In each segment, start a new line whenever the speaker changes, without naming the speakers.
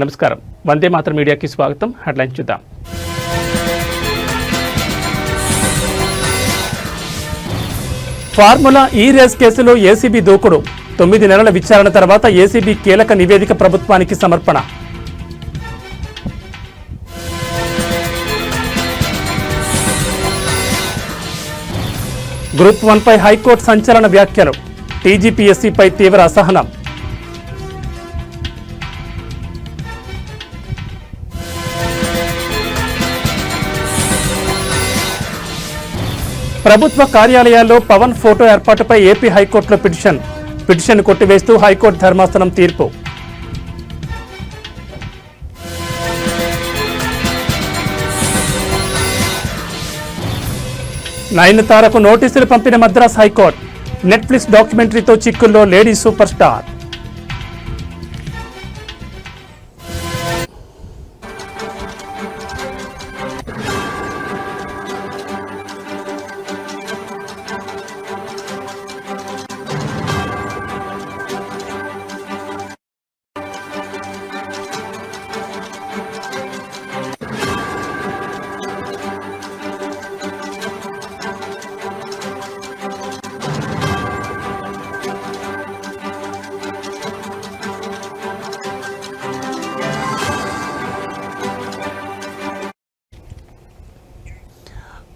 నమస్కారం. వందే మాతరం మీడియాకి స్వాగతం. హెడ్లైన్స్ చూద్దాం. ఫార్ములా ఈ రేస్ కేసులో ఏసీబీ దూకుడు. 9 నెలల విచారణ తర్వాత ఏసీబీ కీలక నివేదిక ప్రభుత్వానికి సమర్పణ. గ్రూప్ 1 పై హైకోర్టు సంచలన వ్యాఖ్యలు. టీజీపీఎస్సీపై తీవ్ర అసహనం. ప్రభుత్వ కార్యాలయాల్లో పవన్ ఫోటో ఏర్పాటుపై ఏపీ హైకోర్టులో పిటిషన్ కొట్టివేస్తూ హైకోర్టు ధర్మాసనం తీర్పు. నయనతారకు నోటీసులు పంపిన మద్రాస్ హైకోర్టు. నెట్ఫ్లిక్స్ డాక్యుమెంటరీతో చిక్కుల్లో లేడీ సూపర్ స్టార్.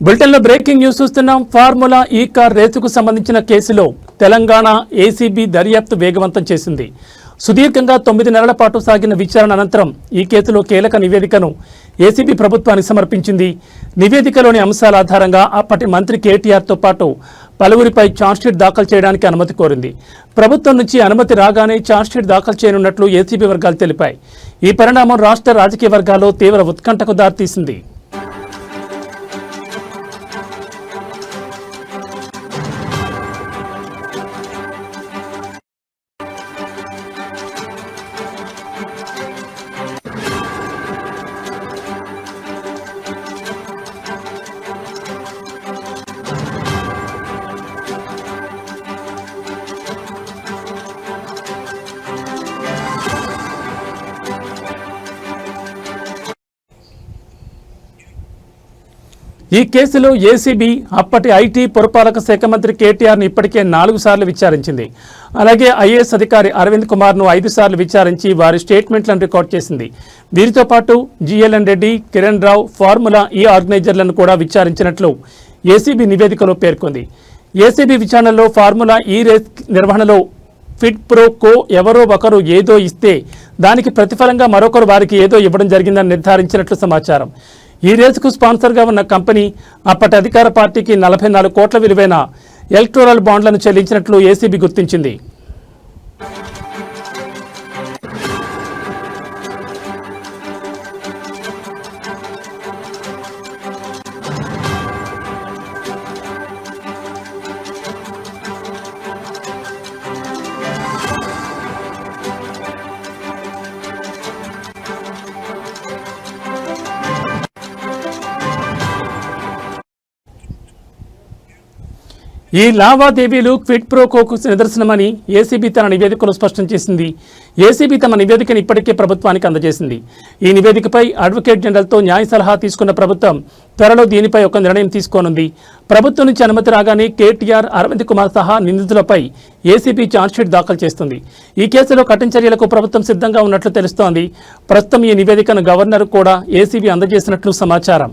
బులెటిన్లో బ్రేకింగ్ న్యూస్ చూస్తున్నాం. ఫార్ములా ఈ కార్ రేసుకు సంబంధించిన కేసులో తెలంగాణ ఏసీబీ దర్యాప్తు వేగవంతం చేసింది. సుదీర్ఘంగా 9 నెలల పాటు సాగిన విచారణ అనంతరం ఈ కేసులో కీలక నివేదికను ఏసీబీ ప్రభుత్వానికి సమర్పించింది. నివేదికలోని అంశాల ఆధారంగా అప్పటి మంత్రి కేటీఆర్తో పాటు పలువురిపై ఛార్జ్షీట్ దాఖలు చేయడానికి అనుమతి కోరింది. ప్రభుత్వం నుంచి అనుమతి రాగానే ఛార్జ్షీట్ దాఖలు చేయనున్నట్లు ఏసీబీ వర్గాలు తెలిపాయి. ఈ పరిణామం రాష్ట్ర రాజకీయ వర్గాల్లో తీవ్ర ఉత్కంఠకు దారితీసింది. ఈ కేసులో ఏసీబీ అప్పటి ఐటీ పురపాలక శాఖ మంత్రి కేటీఆర్ను ఇప్పటికే 4 సార్లు విచారించింది. అలాగే ఐఏఎస్ అధికారి అరవింద్ కుమార్ను 5 సార్లు విచారించి వారి స్టేట్మెంట్లను రికార్డ్ చేసింది. వీరితో పాటు జీఎల్ఎన్ రెడ్డి, కిరణ్ రావు, ఫార్ములా ఈ ఆర్గనైజర్లను కూడా విచారించినట్లు ఏసీబీ నివేదికలో పేర్కొంది. ఏసీబీ విచారణలో ఫార్ములా ఈ రేస్ నిర్వహణలో ఫిట్ ప్రో కో ఎవరో ఒకరు ఏదో ఇస్తే దానికి ప్రతిఫలంగా మరొకరు వారికి ఏదో ఇవ్వడం జరిగిందని నిర్ధారించినట్లు సమాచారం. ఈ రేసుకు స్పాన్సర్గా ఉన్న కంపెనీ అప్పటి అధికార పార్టీకి 44 కోట్ల విలువైన ఎలక్టోరల్ బాండ్లను చెల్లించినట్లు ఏసీబీ గుర్తించింది. ఈ లావాదేవీలు క్విడ్ ప్రో కోకు నిదర్శనమని ఏసీబీ తన నివేదికలో స్పష్టం చేసింది. ఏసీబీ తమ నివేదికను ఇప్పటికే ప్రభుత్వానికి అందజేసింది. ఈ నివేదికపై అడ్వకేట్ జనరల్తో న్యాయ సలహా తీసుకున్న ప్రభుత్వం త్వరలో దీనిపై ఒక నిర్ణయం తీసుకోనుంది. ప్రభుత్వం నుంచి అనుమతి రాగానే కేటీఆర్, అరవింద్ కుమార్ సహా నిందితులపై ఏసీబీ ఛార్జ్షీట్ దాఖలు చేస్తుంది. ఈ కేసులో కఠిన చర్యలకు ప్రభుత్వం సిద్ధంగా ఉన్నట్లు తెలుస్తోంది. ప్రస్తుతం ఈ నివేదికను గవర్నర్ కూడా ఏసీబీ అందజేసినట్లు సమాచారం.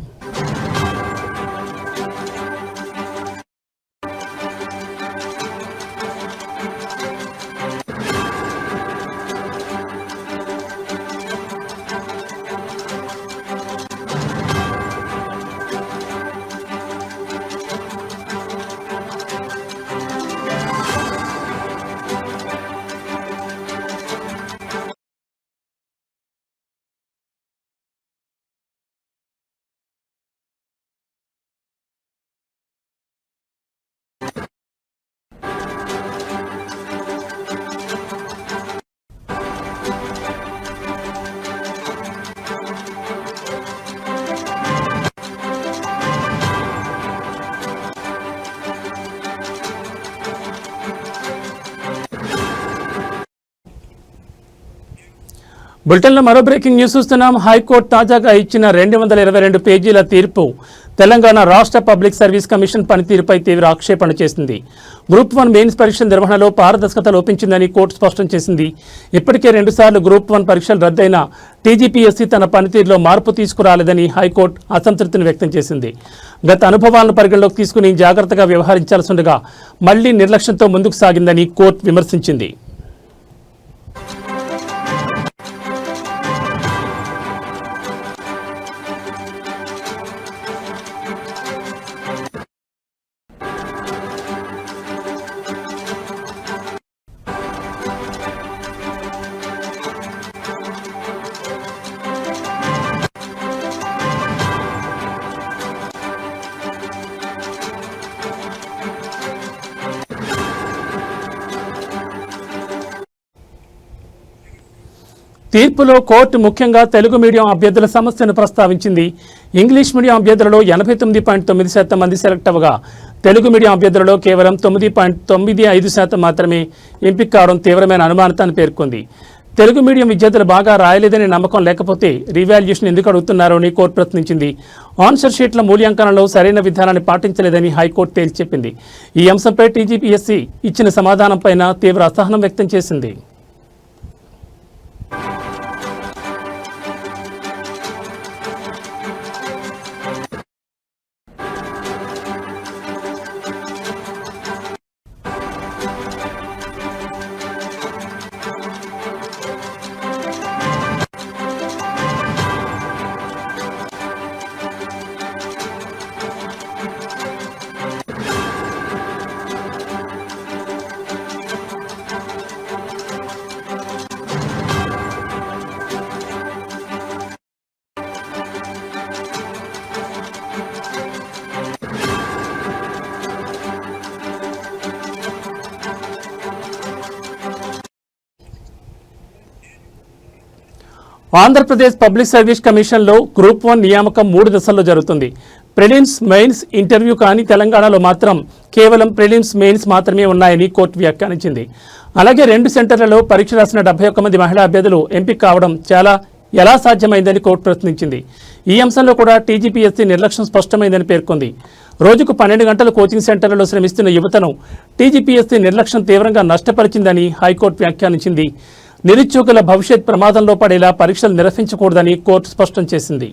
బులెటిన్లో మరో బ్రేకింగ్ న్యూస్ చూస్తున్నాం. హైకోర్టు తాజాగా ఇచ్చిన 222 పేజీల తీర్పు తెలంగాణ రాష్ట్ర పబ్లిక్ సర్వీస్ కమిషన్ పనితీరుపై తీవ్ర ఆక్షేపణ చేసింది. గ్రూప్ 1 మెయిన్స్ పరీక్షల నిర్వహణలో పారదర్శకత లోపించిందని కోర్టు స్పష్టం చేసింది. ఇప్పటికే 2 సార్లు గ్రూప్ 1 పరీక్షలు రద్దయిన టీజీపీఎస్సీ తన పనితీరులో మార్పు తీసుకురాలేదని హైకోర్టు అసంతృప్తిని వ్యక్తం చేసింది. గత అనుభవాలను పరిగణలోకి తీసుకుని జాగ్రత్తగా వ్యవహరించాల్సి ఉండగా మళ్లీ నిర్లక్ష్యంతో ముందుకు సాగిందని కోర్టు విమర్శించింది. తీర్పులో కోర్టు ముఖ్యంగా తెలుగు మీడియం అభ్యర్థుల సమస్యను ప్రస్తావించింది. ఇంగ్లీష్ మీడియం అభ్యర్థులలో 89.9% మంది సెలెక్ట్ అవ్వగా తెలుగు మీడియం అభ్యర్థులలో కేవలం 9.95% మాత్రమే ఎంపిక కావడం తీవ్రమైన అనుమానతను పేర్కొంది. తెలుగు మీడియం విద్యార్థులు బాగా రాయలేదనే నమ్మకం లేకపోతే రీవాల్యుయేషన్ ఎందుకు అడుగుతున్నారో అని కోర్టు ప్రశ్నించింది. ఆన్సర్ షీట్ల మూల్యాంకనంలో సరైన విధానాన్ని పాటించలేదని హైకోర్టు తేల్చి చెప్పింది. ఈ అంశంపై టీజీపీఎస్సీ ఇచ్చిన సమాధానంపైన తీవ్ర అసహనం వ్యక్తం చేసింది. ఆంధ్రప్రదేశ్ పబ్లిక్ సర్వీస్ కమిషన్లో గ్రూప్ 1 నియామకం 3 దశల్లో జరుగుతుంది. ప్రిలిమ్స్, మెయిన్స్, ఇంటర్వ్యూ కానీ తెలంగాణలో మాత్రం కేవలం ప్రిలిమ్స్, మెయిన్స్ మాత్రమే ఉన్నాయని కోర్టు వ్యాఖ్యానించింది. అలాగే 2 సెంటర్లలో పరీక్ష రాసిన 71 మంది మహిళా అభ్యర్థులు ఎంపిక కావడం ఎలా సాధ్యమైందని కోర్టు ప్రశ్నించింది. ఈ అంశంలో కూడా టీజీపీఎస్సీ నిర్లక్ష్యం స్పష్టమైందని పేర్కొంది. రోజుకు 12 గంటలు కోచింగ్ సెంటర్లలో శ్రమిస్తున్న యువతను టీజీపీఎస్సీ నిర్లక్ష్యం తీవ్రంగా నష్టపరిచిందని హైకోర్టు వ్యాఖ్యానించింది. నిరుద్యోగుల భవిష్యత్ ప్రమాదంలో పడేలా పరీక్షలు నిర్వహించకూడదని కోర్టు స్పష్టం చేసింది.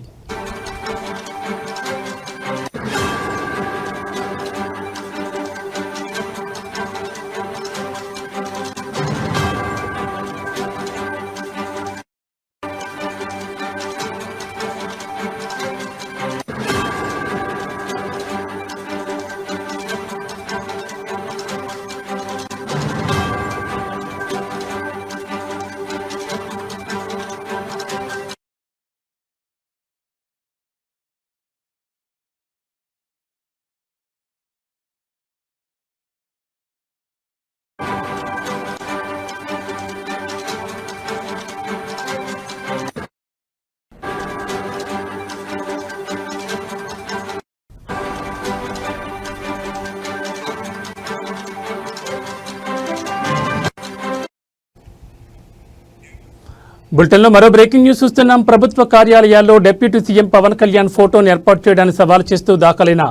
బులెటిన్లో మరో బ్రేకింగ్ న్యూస్ చూస్తున్నాం. ప్రభుత్వ కార్యాలయాల్లో డిప్యూటీ సీఎం పవన్ కళ్యాణ్ ఫోటోను ఏర్పాటు చేయడానికి సవాల్ చేస్తూ దాఖలైన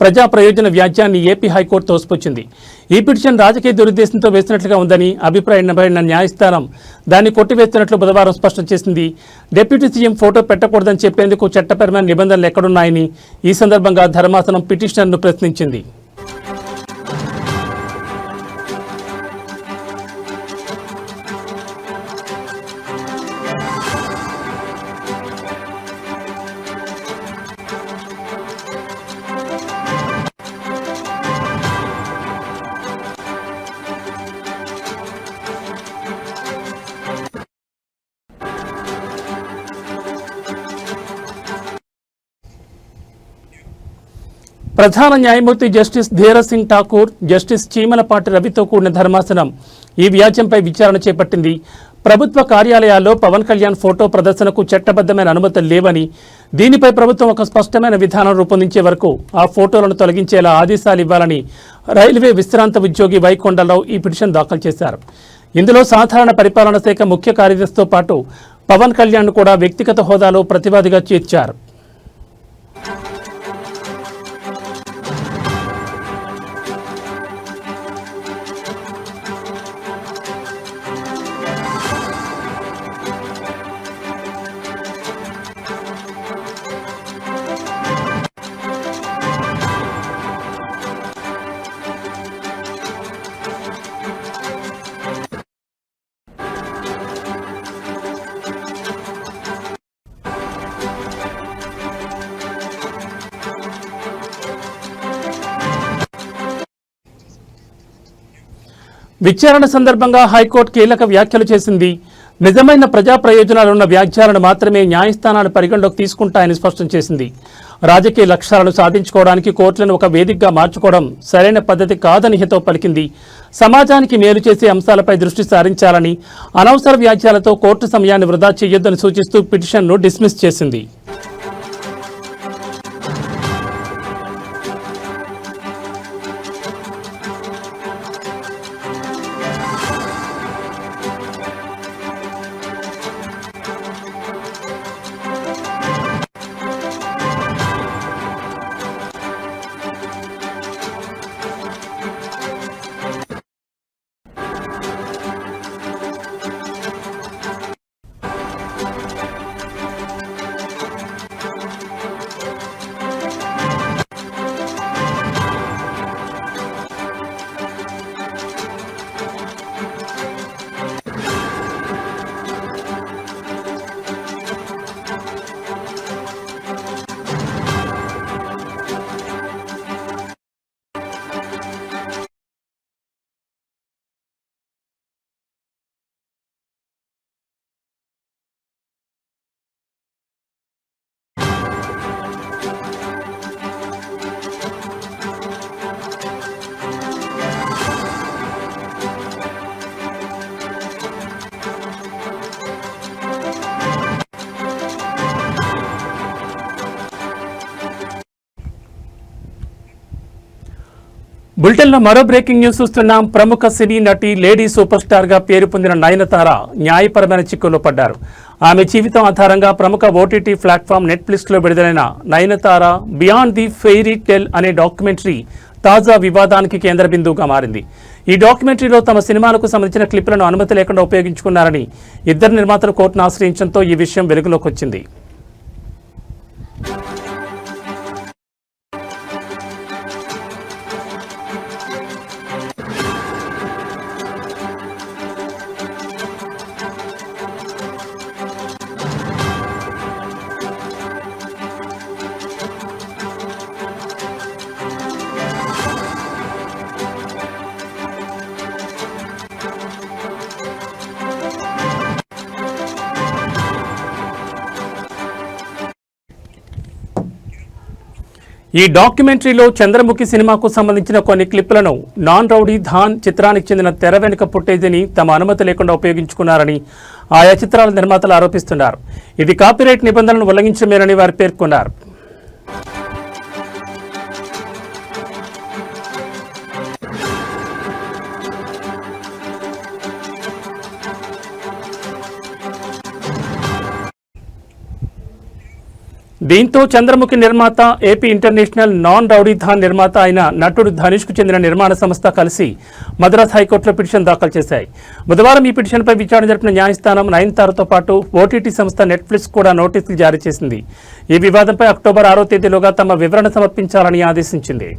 ప్రజా ప్రయోజన వ్యాజ్యాన్ని ఏపీ హైకోర్టు తోసిపుచ్చింది. ఈ పిటిషన్ రాజకీయ దురుద్దేశంతో వేసినట్లుగా ఉందని అభిప్రాయపడిన న్యాయస్థానం దాన్ని కొట్టివేస్తున్నట్లు బుధవారం స్పష్టం చేసింది. డిప్యూటీ సీఎం ఫోటో పెట్టకూడదని చెప్పేందుకు చట్టపరమైన నిబంధనలు ఎక్కడున్నాయని ఈ సందర్భంగా ధర్మాసనం పిటిషనర్ను ప్రశ్నించింది. ప్రధాన న్యాయమూర్తి జస్టిస్ ధీరజ్ సింగ్ ఠాకూర్, జస్టిస్ చీమలపాటి రవితో కూడిన ధర్మాసనం ఈ వ్యాజ్యంపై విచారణ చేపట్టింది. ప్రభుత్వ కార్యాలయాల్లో పవన్ కళ్యాణ్ ఫోటో ప్రదర్శనకు చట్టబద్ధమైన అనుమతులు లేవని, దీనిపై ప్రభుత్వం ఒక స్పష్టమైన విధానం రూపొందించే వరకు ఆ ఫోటోలను తొలగించేలా ఆదేశాలు ఇవ్వాలని రైల్వే విశ్రాంత ఉద్యోగి వైకొండరావు ఈ పిటిషన్ దాఖలు చేశారు. ఇందులో సాధారణ పరిపాలనా శాఖ ముఖ్య కార్యదర్శితో పాటు పవన్ కళ్యాణ్ కూడా వ్యక్తిగత హోదాలో ప్రతివాదిగా చేర్చారు. విచారణ సందర్భంగా హైకోర్టు కీలక వ్యాఖ్యలు చేసింది. నిజమైన ప్రజా ప్రయోజనాలున్న వ్యాఖ్యలను మాత్రమే న్యాయస్థానాలు పరిగణలోకి తీసుకుంటాయని స్పష్టం చేసింది. రాజకీయ లక్ష్యాలను సాధించుకోవడానికి కోర్టులను ఒక వేదికగా మార్చుకోవడం సరైన పద్ధతి కాదని హితవు పలికింది. సమాజానికి మేలు చేసే అంశాలపై దృష్టి సారించాలని, అనవసర వ్యాఖ్యలతో కోర్టు సమయాన్ని వృధా చేయొద్దని సూచిస్తూ పిటిషన్ను డిస్మిస్ చేసింది. బులెటిన్లో మరో బ్రేకింగ్ న్యూస్ చూస్తున్నాం. ప్రముఖ సినీ నటి, లేడీ సూపర్ స్టార్ గా పేరు పొందిన నయనతార న్యాయపరమైన చిక్కుల్లో పడ్డారు. ఆమె జీవితం ఆధారంగా ప్రముఖ ఓటీటీ ప్లాట్ఫామ్ నెట్ఫ్లిక్స్లో విడుదలైన Nayanthara beyond the fairy tell అనే డాక్యుమెంటరీ తాజా వివాదానికి కేంద్ర బిందువుగా మారింది. ఈ డాక్యుమెంటరీలో తమ సినిమాలకు సంబంధించిన క్లిప్లను అనుమతి లేకుండా ఉపయోగించుకున్నారని ఇద్దరు నిర్మాతలు కోర్టును ఆశ్రయించడంతో ఈ విషయం వెలుగులోకి వచ్చింది. ఈ డాక్యుమెంటరీలో చంద్రముఖి సినిమాకు సంబంధించిన కొన్ని క్లిప్లను నాన్ రౌడీ ధాన్ చిత్రానికి చెందిన తెర వెనుక ఫుటేజీని తమ అనుమతి లేకుండా ఉపయోగించుకున్నారని ఆయా చిత్రాల నిర్మాతలు ఆరోపిస్తున్నారు. ఇది కాపీరైట్ నిబంధనలను ఉల్లంఘించమేనని వారు పేర్కొన్నారు. దీంతో చంద్రముఖి నిర్మాత, AP international non rowdy Dhaan నిర్మాత అయిన నటుడు ధనుష్కు చెందిన నిర్మాణ సంస్థ కలిసి మద్రాస్ హైకోర్టులో పిటిషన్ దాఖలు చేశాయి. బుధవారం ఈ పిటిషన్పై విచారణ జరిపిన న్యాయస్థానం నయనతారతో పాటు ఓటీటీ సంస్థ నెట్ఫ్లిక్స్ కూడా నోటీసులు జారీ చేసింది. ఈ వివాదంపై అక్టోబర్ 6వ తేదీలోగా తమ వివరణ సమర్పించాలని ఆదేశించింది.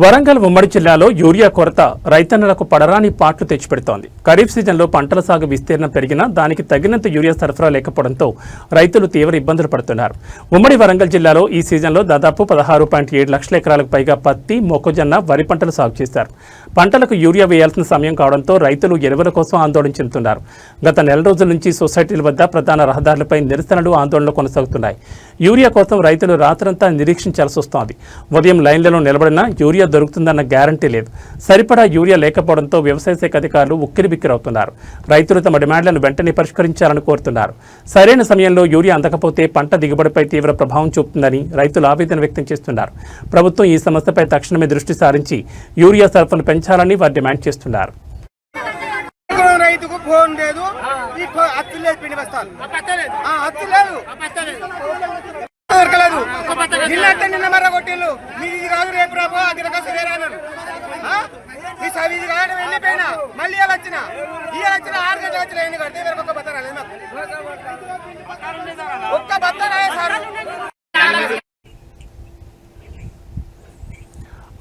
వరంగల్ ఉమ్మడి జిల్లాలో యూరియా కొరత రైతన్నలకు పడరాని పాట్లు తెచ్చిపెడుతోంది. ఖరీఫ్ సీజన్లో పంటల సాగు విస్తీర్ణం పెరిగినా దానికి తగినంత యూరియా సరఫరా లేకపోవడంతో రైతులు తీవ్ర ఇబ్బందులు పడుతున్నారు. ఉమ్మడి వరంగల్ జిల్లాలో ఈ సీజన్లో దాదాపు 16.7 లక్షల ఎకరాలకు పైగా పత్తి, మొక్కజొన్న, వరి పంటలు సాగు చేశారు. పంటలకు యూరియా వేయాల్సిన సమయం కావడంతో రైతులు ఎరువుల కోసం ఆందోళన చెందుతున్నారు. గత నెల రోజుల నుంచి సొసైటీల వద్ద ప్రధాన రహదారులపై నిరసనలు, ఆందోళనలు కొనసాగుతున్నాయి. యూరియా కోసం రైతులు రాత్రంతా నిరీక్షించాల్సి వస్తోంది. ఉదయం లైన్లలో నిలబడినా యూరియా దొరుకుతుందన్న గ్యారంటీ లేదు. సరిపడా యూరియా లేకపోవడంతో వ్యవసాయ శాఖ అధికారులు ఉక్కిరిబిక్కిరవుతున్నారు. రైతులు తమ డిమాండ్లను వెంటనే పరిష్కరించాలని కోరుతున్నారు. సరైన సమయంలో యూరియా అందకపోతే పంట దిగుబడిపై తీవ్ర ప్రభావం చూపుతుందని రైతులు ఆవేదన వ్యక్తం చేస్తున్నారు. ప్రభుత్వం ఈ సమస్యపై తక్షణమే దృష్టి సారించి యూరియా సరఫరాను పెంచాలని వారు డిమాండ్ చేస్తున్నారు.
రైతుకు ఫోన్ లేదు, అత్తి లేదు, పిండి బస్తాలు అత్తి లేదు, దొరకలేదు. నిన్న మర్ర కొట్టిళ్ళు, ఇది కాదు రేపు రాబో అది రకం వేరాను ఈ సవీది కాదు వెళ్ళిపోయినా మళ్ళీ ఇలా వచ్చిన 6 గంటలు వచ్చిన ఎన్ని కడితే వేరే ఒక్క బత్త రాలేదు. మాకు ఒక్క బత్త రాలేదు సార్.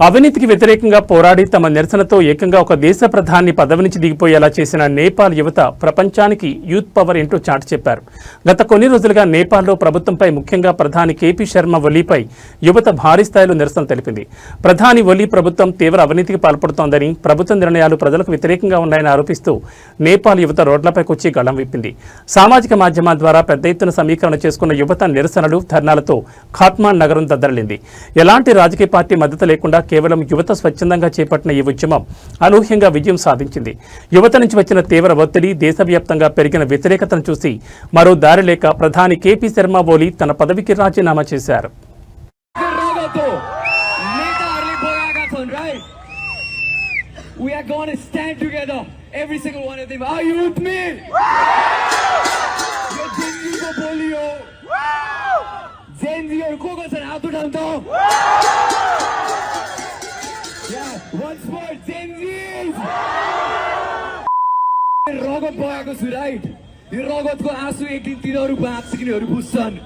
అవినీతికి వ్యతిరేకంగా పోరాడి తమ నిరసనతో ఏకంగా ఒక దేశ ప్రధాని పదవి నుంచి దిగిపోయేలా చేసిన నేపాల్ యువత ప్రపంచానికి యూత్ పవర్ ఏంటో చాటి చెప్పారు. గత కొన్ని రోజులుగా నేపాల్లో ప్రభుత్వంపై, ముఖ్యంగా ప్రధాని కేపీ శర్మ ఒలీపై యువత భారీ స్థాయిలో నిరసన తెలిపింది. ప్రధాని ఒలీ ప్రభుత్వం తీవ్ర అవినీతికి పాల్పడుతోందని, ప్రభుత్వ నిర్ణయాలు ప్రజలకు వ్యతిరేకంగా ఉన్నాయని ఆరోపిస్తూ నేపాల్ యువత రోడ్లపైకి వచ్చి గళం విప్పింది. సామాజిక మాధ్యమాల ద్వారా పెద్ద ఎత్తున సమీకరణ చేసుకున్న యువత నిరసనలు, ధర్నాలతో ఖాట్మాండ్ నగరం దద్దరిల్లింది. ఎలాంటి రాజకీయ పార్టీ మద్దతు లేకుండా కేవలం యువత స్వచ్ఛందంగా చేపట్టిన ఈ ఉద్యమం అనూహ్యంగా విజయం సాధించింది. యువత నుంచి వచ్చిన తీవ్ర ఒత్తిడి, దేశవ్యాప్తంగా పెరిగిన వ్యతిరేకతను చూసి మరో దారి లేక ప్రధాని కేపీ శర్మ ఒలీ తన పదవికి రాజీనామా చేశారు.
Once more, Gen Zs! रगत बगाएको छु राइट. यो रगतको आँसु एक दिन तिनीहरू बाँच्छ किनीहरू बुझ्छन्.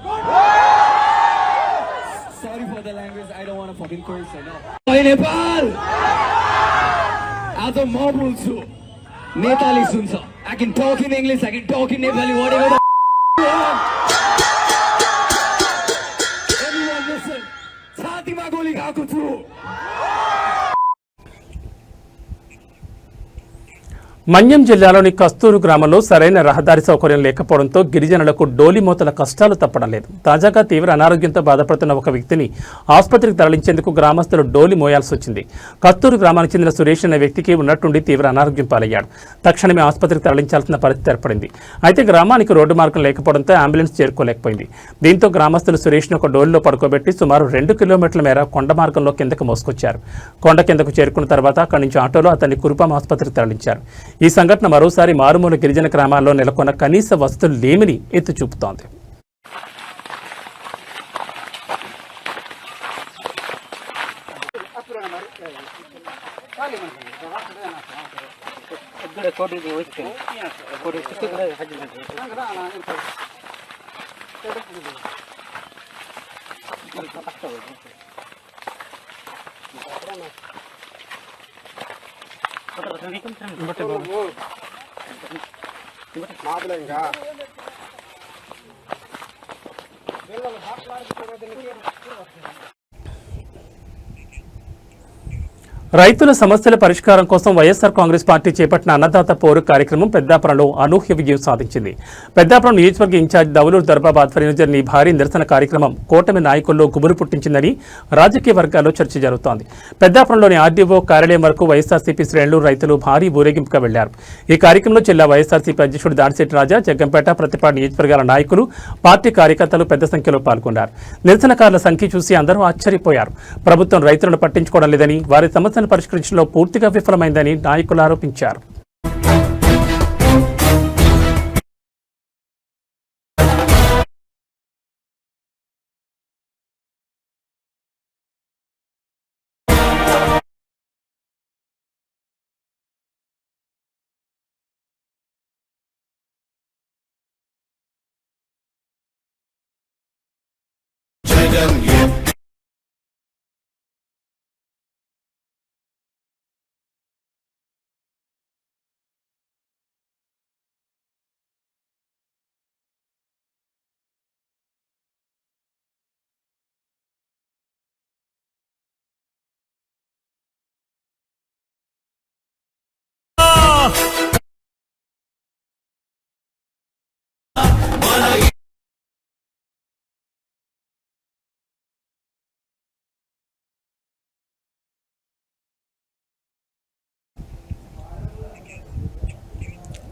Sorry for the language, I don't want to fucking curse right now. Hey Nepal, आज म बोल्छु, Nepali सुन्छ. I can talk in English, I can talk in Nepali, whatever the everyone listen. छातीमा गोली खाएको छु.
మన్యం జిల్లాలోని కస్తూరు గ్రామంలో సరైన రహదారి సౌకర్యం లేకపోవడంతో గిరిజనులకు డోలిమోతల కష్టాలు తప్పడం లేదు. తాజాగా తీవ్ర అనారోగ్యంతో బాధపడుతున్న ఒక వ్యక్తిని ఆసుపత్రికి తరలించేందుకు గ్రామస్తులు డోలి మోయాల్సి వచ్చింది. కస్తూరు గ్రామానికి చెందిన సురేష్ అనే వ్యక్తికి ఉన్నట్టుండి తీవ్ర అనారోగ్యం పాలయ్యాడు. తక్షణమే ఆసుపత్రికి తరలించాల్సిన పరిస్థితి ఏర్పడింది. అయితే గ్రామానికి రోడ్డు మార్గం లేకపోవడంతో అంబులెన్స్ చేరుకోలేకపోయింది. దీంతో గ్రామస్తులు సురేష్ను ఒక డోలిలో పడుకోబెట్టి సుమారు 2 కిలోమీటర్ల మేర కొండ మార్గంలో కిందకు మోసుకొచ్చారు. కొండ కిందకు చేరుకున్న తర్వాత అక్కడి నుంచి ఆటోలో అతన్ని కురుపాం ఆసుపత్రికి తరలించారు. ఈ సంఘటన మరోసారి మారుమూల గిరిజన గ్రామాల్లో నెలకొన్న కనీస వసతులు లేమిని ఎత్తి చూపుతోంది. రైతుల సమస్యల పరిష్కారం కోసం వైఎస్ఆర్ కాంగ్రెస్ పార్టీ చేపట్టిన అన్నదాత పోరు కార్యక్రమం పెద్దాపురంలో అనూహ్య విజయం సాధించింది. పెద్దాపురం నియోజకవర్గ ఇన్ఛార్జ్ దౌలూరు దర్బాబ్ ఆధ్వర్యంలో జరిగిన భారీ నిరసన కార్యక్రమం కూటమి నాయకుల్లో గుబురు పుట్టించిందని రాజకీయ వర్గాల్లో చర్చ జరుగుతోంది. పెద్దాపురంలోని ఆర్డీఓ కార్యాలయం వరకు వైఎస్ఆర్సీపీ శ్రేణులు, రైతులు భారీ ఊరేగింపుగా వెళ్లారు. ఈ కార్యక్రమంలో జిల్లా వైఎస్ఆర్సీపీ అధ్యక్షుడు దాడిశెట్టి రాజా, జగ్గంపేట, ప్రతిపాడు నియోజకవర్గాల నాయకులు, పార్టీ కార్యకర్తలు పెద్ద సంఖ్యలో పాల్గొన్నారు. నిరసనకారుల సంఖ్య చూసి అందరూ ఆశ్చర్యపోయారు. ప్రభుత్వం రైతులను పట్టించుకోవడం లేదని, వారి సమస్యను పరిష్కరించడంలో పూర్తిగా విఫలమైందని నాయకులు ఆరోపించారు.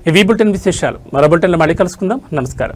ఇవి బులెటిన్ విశేషాలు. మరో బులెటిన్లో మళ్ళీ కలుసుకుందాం. నమస్కారం.